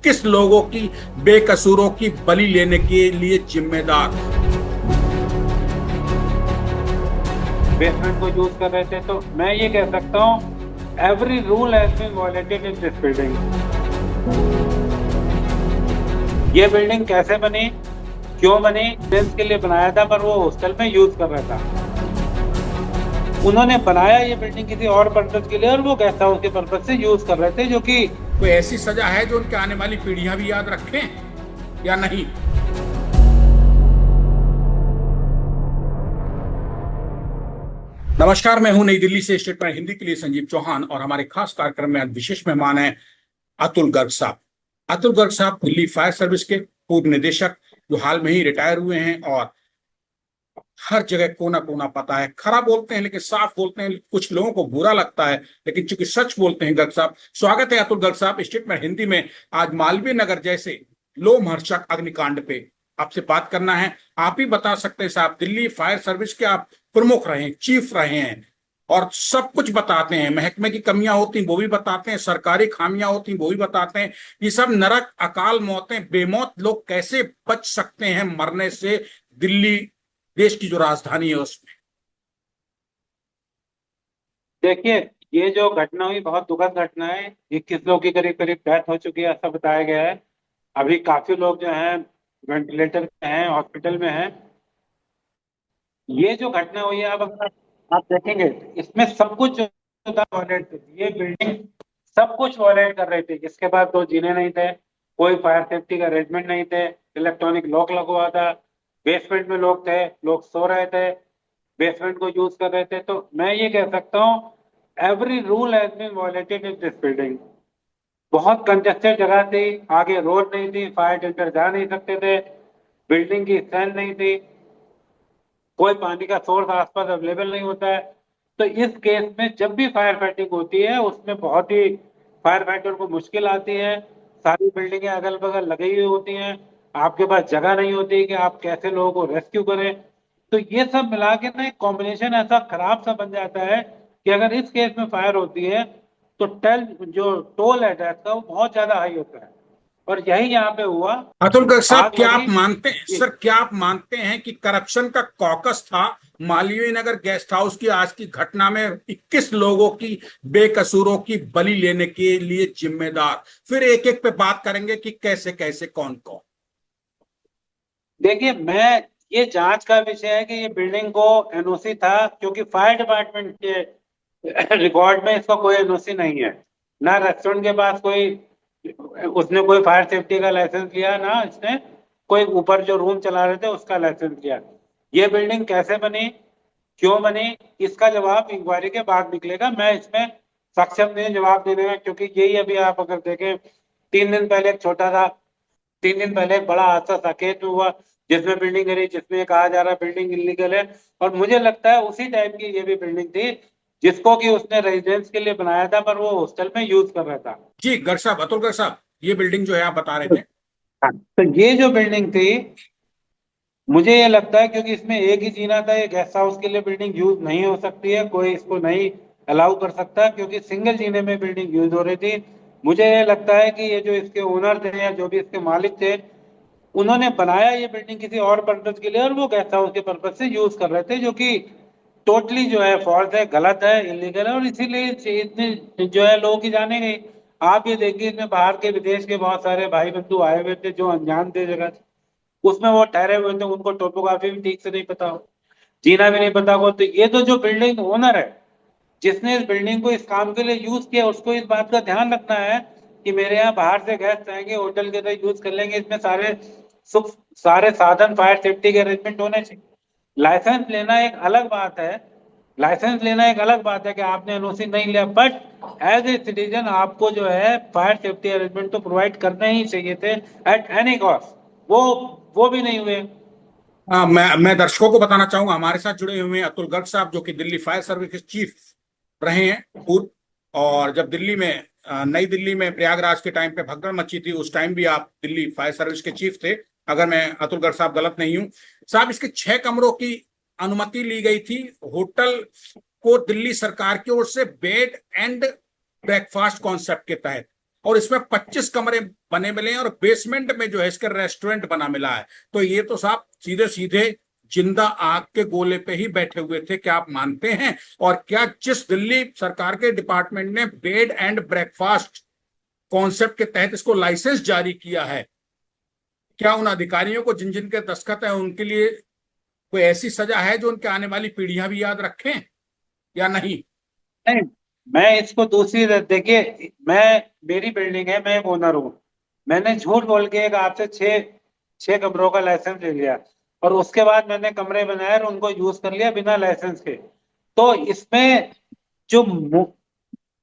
21 लोगों की बेकसूरों की बलि लेने के लिए जिम्मेदार। बेसमेंट को यूज कर रहे थे, तो मैं ये कह सकता हूँ every rule has been violated in this building. ये बिल्डिंग कैसे बनी, क्यों बनी? रेंस के लिए बनाया था, पर वो हॉस्टल में यूज कर रहा था। उन्होंने बनाया ये बिल्डिंग किसी और पर्पज के लिए, और वो गेस्ट हाउस के पर्पज से यूज कर रहे थे, जो कि कोई ऐसी सजा है जो उनके आने वाली पीढ़ियां भी याद रखें या नहीं? नमस्कार, मैं हूं नई दिल्ली से स्टेट में हिंदी के लिए संजीव चौहान, और हमारे खास कार्यक्रम में आज विशेष मेहमान हैं अतुल गर्ग साहब। अतुल गर्ग साहब दिल्ली फायर सर्विस के पूर्व निदेशक, जो हाल में ही रिटायर हुए हैं, और हर जगह कोना कोना पता है। खरा बोलते हैं लेकिन साफ बोलते हैं, कुछ लोगों को बुरा लगता है लेकिन चूंकि सच बोलते हैं। गर्ग साहब, स्वागत है अतुल गर्ग साहब स्टेट में हिंदी में। आज मालवीय नगर जैसे लोमहर्षक अग्निकांड पे आपसे बात करना है। आप ही बता सकते हैं साहब, दिल्ली फायर सर्विस के आप प्रमुख रहे हैं, चीफ रहे हैं, और सब कुछ बताते हैं। महकमे की कमियां होती वो भी बताते हैं, सरकारी खामियां होती वो भी बताते हैं। ये सब नरक, अकाल मौतें, बेमौत लोग कैसे बच सकते हैं मरने से, दिल्ली देश की जो राजधानी है उसमें? देखिए, ये जो घटना हुई बहुत दुखद घटना है। 21 लोगों की करीब करीब डेथ हो चुकी है, ऐसा बताया गया है। अभी काफी लोग जो हैं वेंटिलेटर पे हैं, हॉस्पिटल में हैं। ये जो घटना हुई है, अब अगर आप देखेंगे, इसमें सब कुछ जो था वायलेट थी। ये बिल्डिंग सब कुछ वायलेट कर रही थी। इसके बाद दो जीने नहीं थे, कोई फायर सेफ्टी का अरेंजमेंट नहीं थे, इलेक्ट्रॉनिक लॉक लगा हुआ था, बेसमेंट में लोग थे, लोग सो रहे थे, बेसमेंट को यूज कर रहे थे। तो मैं ये कह सकता हूँ every rule has been violated in this building. बहुत कंजेस्टेड जगह थी, आगे रोड नहीं थी, फायर टेंडर जा नहीं सकते थे, बिल्डिंग की स्टैंड नहीं थी, कोई पानी का सोर्स आसपास अवेलेबल नहीं होता है। तो इस केस में जब भी फायर फाइटिंग होती है, उसमें बहुत ही फायर फाइटर को मुश्किल आती है। सारी बिल्डिंगें अगल बगल लगी हुई होती हैं, आपके पास जगह नहीं होती कि आप कैसे लोगों को रेस्क्यू करें। तो ये सब मिला के ना एक कॉम्बिनेशन ऐसा खराब सा बन जाता है कि अगर इस केस में फायर होती है, तो जो टोल है डेथ का, वो बहुत ज्यादा हाई होता है। और यही यहाँ पे हुआ। अतुल गर्ग साहब, आग क्या आप लगी। मानते हैं सर, क्या आप मानते हैं कि करप्शन का कॉकस था मालवीय नगर गेस्ट हाउस की आज की घटना में 21 लोगों की बेकसूरों की बलि लेने के लिए जिम्मेदार? फिर एक एक पे बात करेंगे कि कैसे कैसे, कौन कौन। देखिए, ये जांच का विषय है कि ये बिल्डिंग को एनओसी था, क्योंकि फायर डिपार्टमेंट के रिकॉर्ड में इसका कोई एनओसी नहीं है। ना रेस्टोरेंट के पास कोई, उसने कोई फायर सेफ्टी का लाइसेंस लिया, ना इसने कोई ऊपर जो रूम चला रहे थे उसका लाइसेंस लिया। ये बिल्डिंग कैसे बनी, क्यों बनी, इसका जवाब इंक्वायरी के बाद निकलेगा। मैं इसमें सक्षम नहीं हूं जवाब देने में, क्योंकि यही अभी आप अगर देखें, 3 दिन पहले एक छोटा सा 3 दिन पहले एक बड़ा हादसा साकेत में हुआ, जिसमें बिल्डिंग गिरी, जिसमें कहा जा रहा है बिल्डिंग इलीगल है। और मुझे लगता है उसी टाइप की ये भी बिल्डिंग थी, जिसको कि उसने रेजिडेंस के लिए बनाया था, पर वो हॉस्टल में यूज कर रहा था। जी गर्ग साहब, अतुल गर्ग साहब, ये बिल्डिंग जो है आप बता रहे थे। हाँ, तो ये जो बिल्डिंग थी, मुझे ये लगता है क्योंकि इसमें एक ही जीना था, ये गेस्ट हाउस के लिए बिल्डिंग यूज नहीं हो सकती है, कोई इसको नहीं अलाउ कर सकता, क्योंकि सिंगल जीने में बिल्डिंग यूज हो रही थी। मुझे ये लगता है कि ये जो इसके ओनर थे या जो भी इसके मालिक थे, उन्होंने बनाया ये बिल्डिंग किसी और पर्पज के लिए, और वो गेस्ट हाउस के पर्पज से यूज कर रहे थे, जो कि टोटली जो है फॉल्ट है, गलत है, इलीगल है। और इसीलिए इतने जो है लोगों की जाने गई। आप ये देखिए, इसमें बाहर के, विदेश के बहुत सारे भाई बंधु आए हुए थे जो अनजान थे जगह, उसमें वो ठहरे हुए थे, उनको टोपोग्राफी भी ठीक से नहीं पता हो, जीना भी नहीं पता हो। तो ये तो जो बिल्डिंग ओनर है, जिसने इस बिल्डिंग को इस काम के लिए यूज किया, उसको इस बात का ध्यान रखना है कि मेरे यहाँ बाहर से गेस्ट आएंगे, होटल के तरह यूज कर लेंगे, इसमें सारे सुख, सारे साधन, फायर सेफ्टी के अरेंजमेंट होने चाहिए। लाइसेंस लेना एक अलग बात है, लाइसेंस लेना एक अलग बात है कि आपने एनओसी नहीं लिया, बट एज ए सिटीजन आपको जो है फायर सेफ्टी अरेंजमेंट तो प्रोवाइड करने ही चाहिए थे, एट एनी कॉस्ट। वो भी नहीं हुए। मैं दर्शकों को बताना चाहूंगा, हमारे साथ जुड़े हुए हैं अतुल गर्ग साहब, जो कि दिल्ली फायर सर्विस के चीफ रहे हैं पूर्व। और जब दिल्ली में नई दिल्ली में प्रयागराज के टाइम पे भगदड़ मची थी, उस टाइम भी आप दिल्ली फायर सर्विस के चीफ थे, अगर मैं अतुल गर्ग साहब गलत नहीं हूं। साहब, इसके 6 कमरों की अनुमति ली गई थी होटल को दिल्ली सरकार की ओर से, बेड एंड ब्रेकफास्ट कॉन्सेप्ट के तहत। और इसमें 25 कमरे बने मिले हैं और बेसमेंट में जो है इसके रेस्टोरेंट बना मिला है। तो ये तो साहब सीधे सीधे जिंदा आग के गोले पे ही बैठे हुए थे, क्या आप मानते हैं? और क्या जिस दिल्ली सरकार के डिपार्टमेंट ने बेड एंड ब्रेकफास्ट कॉन्सेप्ट के तहत इसको लाइसेंस जारी किया है, क्या उन अधिकारियों को जिन जिन के दस्तखत है उनके लिए कोई ऐसी सजा है जो उनके आने वाली पीढ़ियां भी याद रखें या नहीं? नहीं, मैं इसको दूसरी देखिए, मैं मेरी बिल्डिंग है, मैं ओनर हूँ। मैंने झूठ बोल के एक आपसे छह छह कमरों का लाइसेंस ले लिया, और उसके बाद मैंने कमरे बनाए और उनको यूज कर लिया बिना लाइसेंस के। तो इसमें जो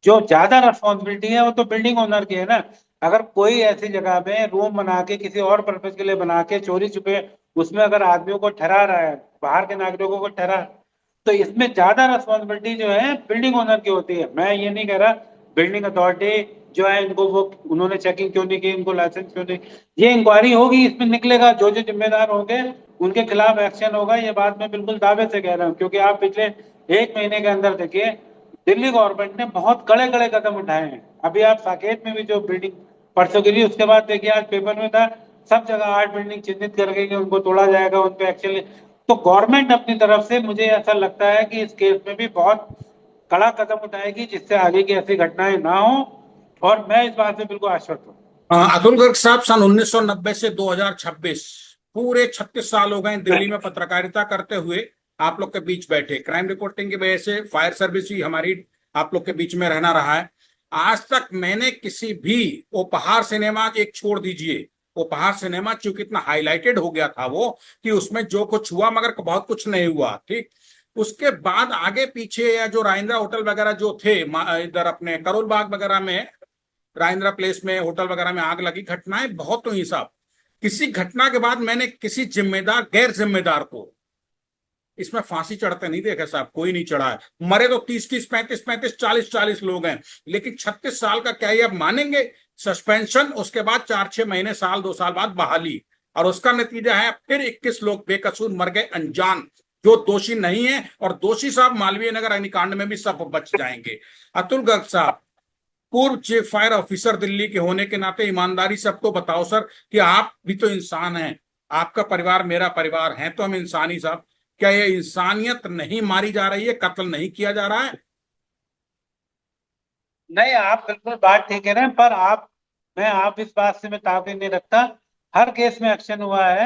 जो ज्यादा रिस्पॉन्सिबिलिटी है वो तो बिल्डिंग ओनर की है ना। अगर कोई ऐसी जगह में रूम बना के किसी और पर्पज के लिए बना के चोरी छुपे उसमें अगर आदमियों को ठहरा रहा है, बाहर के नागरिकों को ठहरा, तो इसमें ज्यादा रिस्पॉन्सिबिलिटी जो है बिल्डिंग ओनर की होती है। मैं ये नहीं कह रहा बिल्डिंग अथॉरिटी जो है इनको वो उन्होंने चेकिंग क्यों नहीं की, इनको लाइसेंस क्यों नहीं। ये इंक्वायरी होगी, इसमें निकलेगा जो जो जिम्मेदार होंगे उनके खिलाफ एक्शन होगा। ये बात मैं बिल्कुल दावे से कह रहा हूँ, क्योंकि आप पिछले एक महीने के अंदर देखिए दिल्ली गवर्नमेंट ने बहुत कड़े कड़े कदम उठाए हैं। अभी आप साकेत में भी जो बिल्डिंग परसों गिरी, उसके बाद देखिए आज पेपर में था सब जगह 8 बिल्डिंग चिन्हित करके कि उनको तोड़ा जाएगा, उन पे एक्शन। तो गवर्नमेंट अपनी तरफ से मुझे ऐसा लगता है कि इस केस में भी बहुत कड़ा कदम उठाएगी जिससे आगे की ऐसी घटनाएं ना हो, और मैं इस बात से बिल्कुल आश्वस्त हूँ। अतुल गर्ग साहब, सन 1990 से 2026 पूरे 36 साल हो गए दिल्ली में पत्रकारिता करते हुए आप लोग के बीच बैठे। क्राइम रिपोर्टिंग की वजह से फायर सर्विस ही हमारी आप लोग के बीच में रहना रहा है। आज तक मैंने किसी भी उपहार सिनेमा, एक छोड़ दीजिए उपहार सिनेमा चूंकि इतना हाईलाइटेड हो गया था वो कि उसमें जो कुछ हुआ मगर बहुत कुछ नहीं हुआ, ठीक। उसके बाद आगे पीछे या जो राइंद्रा होटल वगैरह जो थे इधर अपने करोल बाग वगैरह में, राइंद्रा प्लेस में होटल वगैरह में आग लगी, घटनाएं बहुत हुई साहब। किसी घटना के बाद मैंने किसी जिम्मेदार गैर जिम्मेदार को इसमें फांसी चढ़ते नहीं देखे साहब, कोई नहीं चढ़ा है। मरे तो 30-30, 35-35, 40-40 लोग हैं, लेकिन 36 साल का क्या ये अब मानेंगे? सस्पेंशन, उसके बाद 4-6 महीने, साल 2 साल बाद बहाली, और उसका नतीजा है फिर 21 लोग बेकसूर मर गए अनजान, जो दोषी नहीं है। और दोषी साहब मालवीय नगर अग्निकांड में भी सब बच जाएंगे। अतुल गर्ग साहब, पूर्व चीफ फायर ऑफिसर दिल्ली के होने के नाते ईमानदारी से अब तो बताओ सर कि आप भी तो इंसान हैं, आपका परिवार मेरा परिवार है, तो हम इंसानी साहब, क्या ये इंसानियत नहीं मारी जा रही है, कत्ल नहीं किया जा रहा है? नहीं, आप बिल्कुल बात ठीक कह रहे हैं, पर आप इस बात से मैं ताक़ुल नहीं रखता। हर केस में एक्शन हुआ है।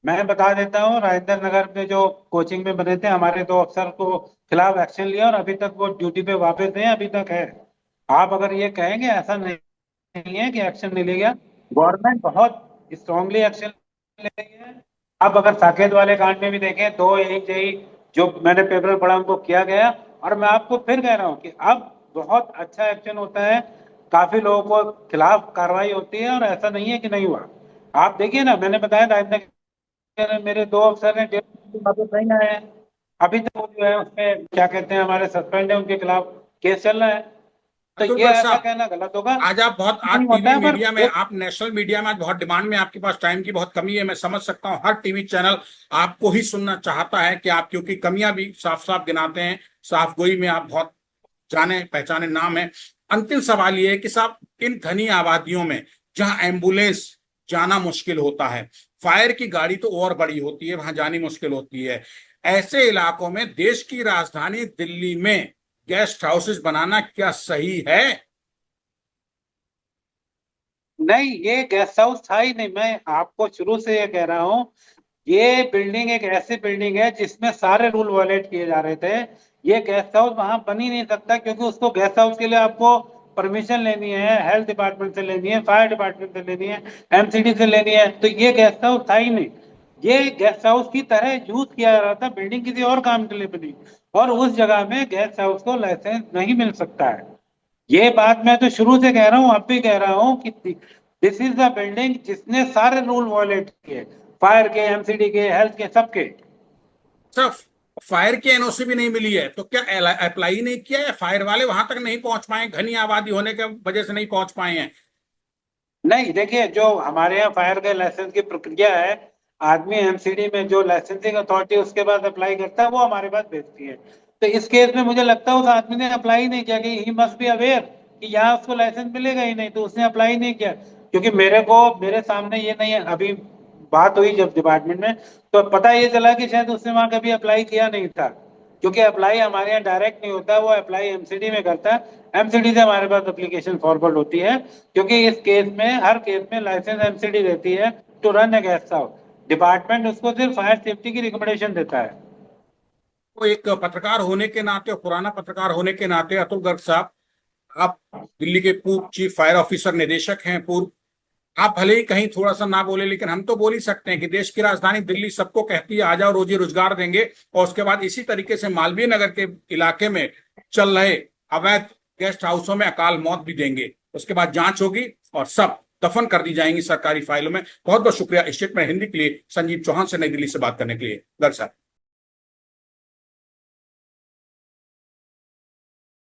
मैं बता देता हूँ, राजेंद्र नगर में जो कोचिंग में बने थे हमारे 2 अफसर को खिलाफ एक्शन लिया और अभी तक वो ड्यूटी पे वापस हैं, अभी तक है। आप अगर ये कहेंगे ऐसा नहीं है कि एक्शन नहीं लिया गया, गवर्नमेंट बहुत स्ट्रांगली एक्शन ले रही है। अब अगर साकेत वाले कांड में भी देखें, 2 AJ जो मैंने पेपर पढ़ा उनको किया गया, और मैं आपको फिर कह रहा हूँ कि अब बहुत अच्छा एक्शन होता है, काफी लोगों को खिलाफ कार्रवाई होती है, और ऐसा नहीं है कि नहीं हुआ। आप देखिए ना, मैंने बताया राजनगर में मेरे 2 अफसर हैं, 1.5 वापस नहीं आए हैं। अभी तक वो जो है उसमें क्या कहते हैं हमारे सस्पेंड है, उनके खिलाफ केस चल रहा है। तो अतुल ये गर्ग ऐसा साहब, कहना गलत होगा। आज नहीं होता टीवी है, पर मीडिया में, आप नेशनल मीडिया में आज बहुत डिमांड में, आपके पास टाइम की बहुत कमी है, मैं समझ सकता हूँ। हर टीवी चैनल आपको ही सुनना चाहता है कि आप, क्योंकि कमियां भी साफ साफ गिनाते हैं, साफ गोई में आप बहुत जाने पहचाने नाम है। अंतिम सवाल ये है कि साहब, इन घनी आबादियों में जहां एम्बुलेंस जाना मुश्किल होता है, फायर की गाड़ी तो और बड़ी होती है, वहां जानी मुश्किल होती है, ऐसे इलाकों में देश की राजधानी दिल्ली में गेस्ट हाउसेस बनाना क्या सही है? नहीं, ये गेस्ट हाउस था ही नहीं। मैं आपको शुरू से ये कह रहा हूँ, ये बिल्डिंग एक ऐसी बिल्डिंग है जिसमें सारे रूल वायलेट किए जा रहे थे। ये गेस्ट हाउस वहां बन ही नहीं सकता, क्योंकि उसको गेस्ट हाउस के लिए आपको परमिशन लेनी है, हेल्थ डिपार्टमेंट से लेनी है, फायर डिपार्टमेंट से लेनी है, MCD से लेनी है। तो ये गेस्ट हाउस था ही नहीं। ये गेस्ट हाउस की तरह यूज किया जा रहा था, बिल्डिंग किसी और काम के लिए बनी, और उस जगह में गेस्ट हाउस को लाइसेंस नहीं मिल सकता है। ये बात मैं तो शुरू से कह रहा हूँ, अब भी कह रहा हूँ कि दिस इज द बिल्डिंग जिसने सारे रूल वायलेट किए, फायर के, MCD के, हेल्थ के, सबके। सर, फायर की एनओसी भी नहीं मिली है तो क्या अप्लाई नहीं किया है? फायर वाले वहां तक नहीं पहुंच पाए, घनी आबादी होने के वजह से नहीं पहुंच पाए हैं? नहीं, देखिए जो हमारे यहाँ फायर के लाइसेंस की प्रक्रिया है, आदमी MCD में जो लाइसेंसिंग अथॉरिटी उसके बाद अप्लाई करता है वो हमारे पास भेजती है। तो इस केस में मुझे लगता है उस आदमी ने अप्लाई नहीं किया, कि ही मस्ट बी अवेयर कि यहाँ उसको लाइसेंस मिलेगा ही नहीं, तो उसने अप्लाई नहीं किया। क्योंकि मेरे सामने ये नहीं है, अभी बात हुई जब डिपार्टमेंट में, तो पता ये चला कि शायद उसने वहां कभी अप्लाई किया नहीं था। क्योंकि अप्लाई हमारे यहाँ डायरेक्ट नहीं होता, वो अप्लाई एमसीडी में करता है। एमसीडी से हमारे पास एप्लीकेशन फॉरवर्ड होती है, क्योंकि इस केस में, हर केस में लाइसेंस एमसीडी रहती है to run a guest house. Department उसको सिर्फ फायर सेफ्टी की रिकमेंडेशन देता है। तो एक पत्रकार होने के नाते और पुराना पत्रकार होने के नाते अतुल गर्ग साहब, आप दिल्ली के पूर्व चीफ फायर ऑफिसर निदेशक हैं, पूर्व। आप भले ही कहीं थोड़ा सा ना बोले, लेकिन हम तो बोल ही सकते हैं कि देश की राजधानी दिल्ली सबको कहती है आ जाओ, रोजी रोजगार देंगे। और उसके बाद इसी तरीके से मालवीय नगर के इलाके में चल रहे अवैध गेस्ट हाउसों में अकाल मौत भी देंगे। उसके बाद जांच होगी और सब दफन कर दी जाएंगी सरकारी फाइलों में। बहुत बहुत शुक्रिया इस स्टेटमेंट हिंदी के लिए संजीव चौहान से नई दिल्ली से बात करने के लिए। गर्ग साहब।